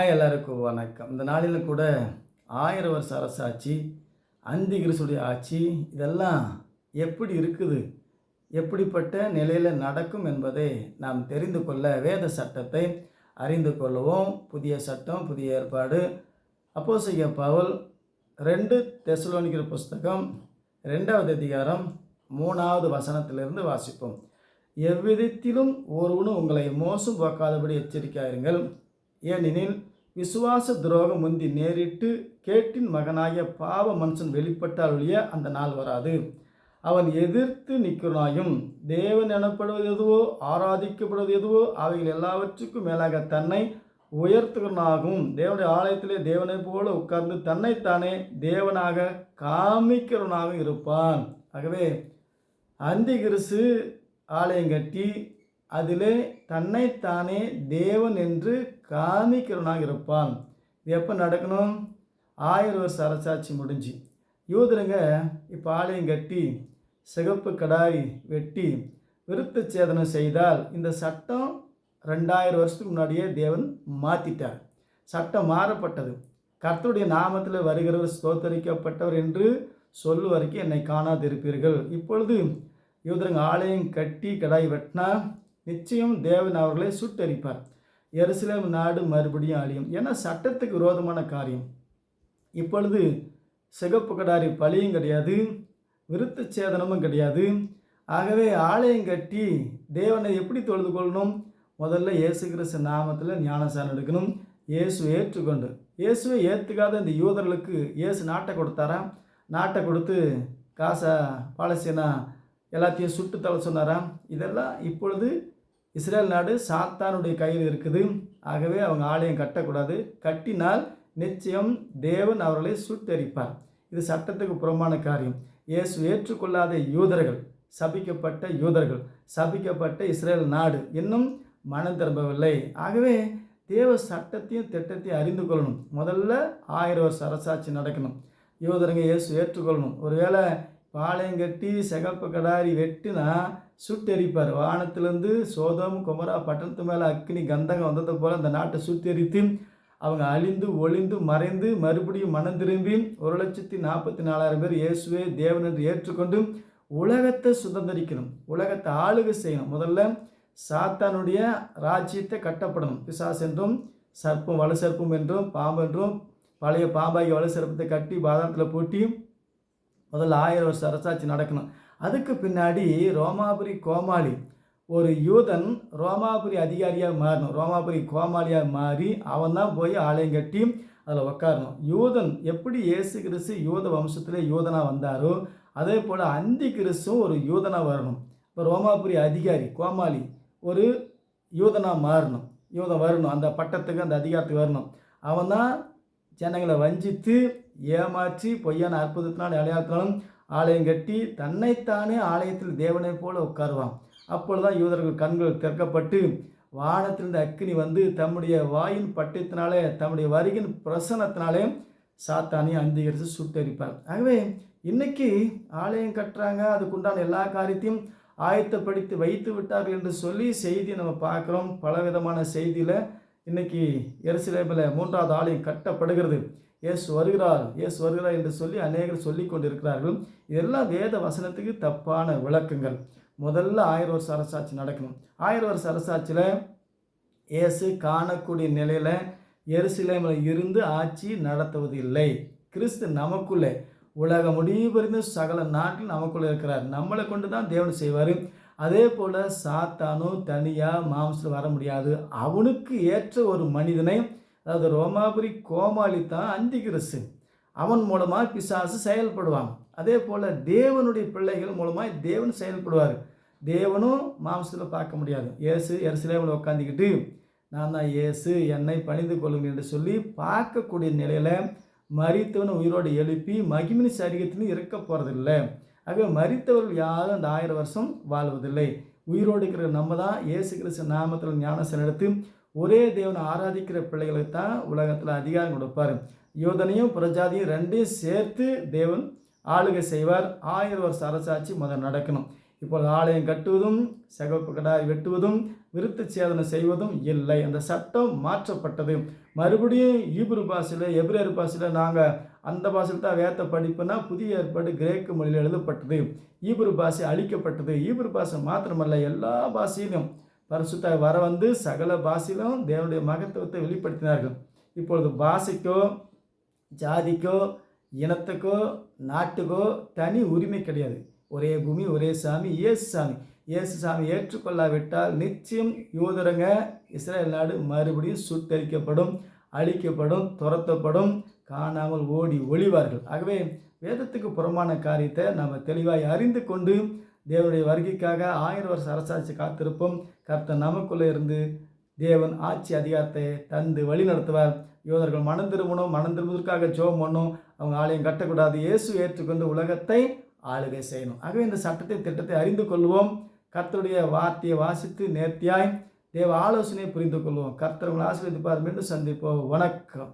எல்லாருக்கும் வணக்கம். இந்த நாளிலும் கூட 1000 வருஷ அரசாட்சி, அந்தி கிறிஸ்துடைய ஆட்சி இதெல்லாம் எப்படி இருக்குது, எப்படிப்பட்ட நிலையில் நடக்கும் என்பதை நாம் தெரிந்து கொள்ள வேத சட்டத்தை அறிந்து கொள்வோம். புதிய சட்டம், புதிய ஏற்பாடு. அப்போஸ்தலனாகிய பவுல் 2 தெசலோனிக்கர் புஸ்தகம் 2வது அதிகாரம் 3வது வசனத்திலிருந்து வாசிப்போம். எவ்விதத்திலும் ஒருவனும் உங்களை மோசம் போக்காதபடி எச்சரிக்கையாயிருங்கள். ஏனெனில் விசுவாச துரோகம் முந்தி நேரிட்டு கேட்டின் மகனாகிய பாவ மனுஷன் வெளிப்பட்டால் ஒழிய அந்த நாள் வராது. அவன் எதிர்த்து நிற்கிறாயும் தேவன் எனப்படுவது எதுவோ ஆராதிக்கப்படுவது எதுவோ அவைகள் எல்லாவற்றுக்கும் மேலாக தன்னை உயர்த்துகிறனாகவும் தேவனுடைய ஆலயத்திலே தேவனை போல உட்கார்ந்து தன்னைத்தானே தேவனாக காமிக்கிறவனாகவும் இருப்பான். ஆகவே அந்தி கிறிஸ்து ஆலயம் கட்டி அதிலே தன்னைத்தானே தேவன் என்று காமிக்கிறவனாக இருப்பான். இது எப்போ நடக்கணும்? 1000 வருஷ அரசாட்சி முடிஞ்சு யூதருங்க இப்போ ஆலயம் கட்டி சிகப்பு கடாய் வெட்டி விருத்த சேதனம் செய்தால் இந்த சட்டம் 2000 வருஷத்துக்கு முன்னாடியே தேவன் மாற்றிட்டார். சட்டம் மாறப்பட்டது. கர்த்தருடைய நாமத்தில் வருகிறவர் ஸ்தோத்தரிக்கப்பட்டவர் என்று சொல்லுவரைக்கும் என்னை காணாதிருப்பீர்கள். இப்பொழுது யூதருங்க ஆலயம் கட்டி கடாய் வெட்டினா நிச்சயம் தேவன் அவர்களை சுட்டரிப்பார். எருசலேம் நாடு மறுபடியும் அழியும். ஏன்னா சட்டத்துக்கு விரோதமான காரியம். இப்பொழுது சிகப்பு கடாரி பலியும் கிடையாது, விருத்த சேதனமும் கிடையாது. ஆகவே ஆலயம் கட்டி தேவனை எப்படி தொழுது கொள்ளணும்? முதல்ல இயேசு கிறிஸ்து நாமத்தில் ஞானசானம் எடுக்கணும். இயேசுவை ஏற்றுக்கொண்டு இயேசுவை ஏற்றுக்காத இந்த யூதர்களுக்கு இயேசு நாட்டை கொடுத்தாராம். நாட்டை கொடுத்து காசா பாலஸ்தீனா எல்லாத்தையும் சுட்டு தள்ள சொன்னாராம். இதெல்லாம் இப்பொழுது இஸ்ரேல் நாடு சாத்தானுடைய கையில் இருக்குது. ஆகவே அவங்க ஆலயம் கட்டக்கூடாது. கட்டினால் நிச்சயம் தேவன் அவர்களை சுட்டெரிப்பார். இது சட்டத்துக்கு புறம்பான காரியம். இயேசு ஏற்றுக்கொள்ளாத யூதர்கள், சபிக்கப்பட்ட யூதர்கள், சபிக்கப்பட்ட இஸ்ரேல் நாடு இன்னும் மனம் திரும்பவில்லை. ஆகவே தேவ சட்டத்தையும் திட்டத்தையும் அறிந்து கொள்ளணும். முதல்ல 1000 வருஷ அரசாட்சி நடக்கணும். யூதருங்க இயேசு ஏற்றுக்கொள்ளணும். ஒருவேளை பாளையம் கட்டி சிகப்பு கடாரி வெட்டினா சுட்டெரிப்பார். வானத்திலேருந்து சோதோம் கொமரா பட்டணத்து மேலே அக்னி கந்தகம் வந்தது போல் அந்த நாட்டை சுட்டெரித்து அவங்க அழிந்து ஒளிந்து மறைந்து மறுபடியும் மனம் திரும்பி 1,44,000 பேர் இயேசுவே தேவன் என்று ஏற்றுக்கொண்டு உலகத்தை சுதந்திரிக்கணும். உலகத்தை ஆளுகை செய்யணும். முதல்ல சாத்தானுடைய ராஜ்யத்தை கட்டப்படணும். பிசாசு என்றும் சர்ப்பம் வலு சர்ப்பம் என்றும் பாம்பு என்றும் பழைய பாம்பாகி வலு சர்ப்பத்தை கட்டி பாதாளத்தில் பூட்டி முதல்ல 1000 வருஷ அரசாட்சி நடக்கணும். அதுக்கு பின்னாடி ரோமாபுரி கோமாளி ஒரு யூதன் ரோமாபுரி அதிகாரியாக மாறணும். ரோமாபுரி கோமாளியாக மாறி அவன் தான் போய் ஆலயம் கட்டி அதில் உட்காரணும். யூதன் எப்படி இயேசு கிறிஸ்து யூத வம்சத்தில் யூதனாக வந்தாரோ அதே போல் அந்தி கிறிஸ்துவும் ஒரு யூதனாக வரணும். இப்போ ரோமாபுரி அதிகாரி கோமாளி ஒரு யூதனாக மாறணும். யூதன் வரணும், அந்த பட்டத்துக்கு அந்த அதிகாரத்துக்கு வரணும். அவன் தான் ஜனங்களை வஞ்சித்து ஏமாற்றி பொய்யான அற்புதத்தினால் அடையாளத்தினாலும் ஆலயம் கட்டி தன்னைத்தானே ஆலயத்தில் தேவனை போல உட்காருவான். அப்பொழுதுதான் யூதர்கள் கண்கள் திறக்கப்பட்டு வானத்திலிருந்து அக்கினி வந்து தம்முடைய வாயின் பட்டத்தினாலே தம்முடைய வருகின் பிரசனத்தினாலே சாத்தானையும் அந்தி கிறிஸ்து சுட்டெரிப்பார். ஆகவே இன்னைக்கு ஆலயம் கட்டுறாங்க, அதுக்குண்டான எல்லா காரியத்தையும் ஆயத்தப்படுத்தி வைத்து விட்டார்கள் என்று சொல்லி செய்தி நம்ம பார்க்குறோம். பலவிதமான செய்தியில் இன்னைக்கு எருசலேமில் 3வது ஆலயம் கட்டப்படுகிறது. இயேசு வருகிறார், இயேசு வருகிறார் என்று சொல்லி அநேகர் சொல்லி கொண்டிருக்கிறார்கள். இதெல்லாம் வேத வசனத்துக்கு தப்பான விளக்கங்கள். முதல்ல 1000 வருஷ அரசாட்சி நடக்கணும். 1000 வருஷ அரசாட்சியில் இயேசு காணக்கூடிய நிலையில் எருசலேமில் இருந்து ஆட்சி நடத்துவது இல்லை. கிறிஸ்து நமக்குள்ளே உலக முடிவு புரிந்து சகல நாட்டில் நமக்குள்ளே இருக்கிறார். நம்மளை கொண்டு தான் தேவன் செய்வார். அதே போல் சாத்தானும் தனியாக மாம்சத்தில் வர முடியாது. அவனுக்கு ஏற்ற ஒரு மனிதனை, அதாவது ரோமாபுரி கோமாளி தான் அந்தி கிறிஸ்து. அவன் மூலமாக பிசாசு செயல்படுவான். அதே போல் தேவனுடைய பிள்ளைகள் மூலமாக தேவன் செயல்படுவார். தேவனும் மாம்சத்தில் பார்க்க முடியாது. இயேசு எருசலேமில் உட்காந்துக்கிட்டு நான் தான் இயேசு என்னை பணிந்து கொள்ளுங்கள் என்று சொல்லி பார்க்கக்கூடிய நிலையில் மரித்தவனை உயிரோடு எழுப்பி மகிமின் சரீரத்திலும் இருக்க போகிறதில்லை. ஆகவே மரித்தவர்கள் யாரும் அந்த 1000 வருஷம் வாழ்வதில்லை. உயிரோடு இருக்கிற நம்ம தான் இயேசு கிறிஸ்து நாமத்தில் ஞானஸ்நானம் எடுத்து ஒரே தேவனை ஆராதிக்கிற பிள்ளைகளுக்கு தான் உலகத்தில் அதிகாரம் கொடுப்பார். யூதனையும் பிரஜாதியும் ரெண்டையும் சேர்த்து தேவன் ஆளுகை செய்வார். 1000 வருஷ அரசாட்சி முதல் நடக்கணும். இப்போது ஆலயம் கட்டுவதும் சிகப்பு கடாய் வெட்டுவதும் விருத்த சேதனம் செய்வதும் இல்லை. அந்த சட்டம் மாற்றப்பட்டது. மறுபடியும் ஈப்ரு பாஷையில், எபிரேயர் பாஷையில் நாங்கள் அந்த பாஷையில் தான் வேதத்தை படிப்புனா புதிய ஏற்பாடு கிரேக்க மொழியில் எழுதப்பட்டது. ஈப்ரு பாஷை அழிக்கப்பட்டது. ஈப்ரு பாஷை மாத்திரமல்ல, எல்லா பாஷையிலும் பரிசுத்த வர வந்து சகல பாஷையிலும் தேவனுடைய மகத்துவத்தை வெளிப்படுத்தினார்கள். இப்பொழுது பாஷைக்கோ ஜாதிக்கோ இனத்துக்கோ நாட்டுக்கோ தனி உரிமை கிடையாது. ஒரே பூமி, ஒரே சாமி, இயேசு சாமி. இயேசு சாமி ஏற்றுக்கொள்ளாவிட்டால் நிச்சயம் யூதரங்க இஸ்ரேல் நாடு மறுபடியும் சுட்டரிக்கப்படும், அழிக்கப்படும், துரத்தப்படும், காணாமல் ஓடி ஒளிவார்கள். ஆகவே வேதத்துக்கு புறமான காரியத்தை நம்ம தெளிவாய் அறிந்து கொண்டு தேவனுடைய வருகைக்காக 1000 வருஷ அரசாட்சி காத்திருப்போம். கர்த்தர் நமக்குள்ளே இருந்து தேவன் ஆட்சி அதிகாரத்தை தந்து வழி நடத்துவார். யோதர்கள் மனம் திரும்பணும், மனம் திரும்புவதற்காக ஜெபம் பண்ணணும், அவங்க ஆலயம் கட்டக்கூடாது, இயேசு ஏற்றுக்கொண்டு உலகத்தை ஆளுகை செய்யணும். ஆகவே இந்த சட்டத்தை திட்டத்தை அறிந்து கொள்வோம். கர்த்தருடைய வார்த்தையை வாசித்து நேர்த்தியாய் தேவ ஆலோசனையை புரிந்து கொள்வோம். கர்த்தர் உங்களை ஆசீர்வதிப்பார். மீண்டும் சந்திப்போம். வணக்கம்.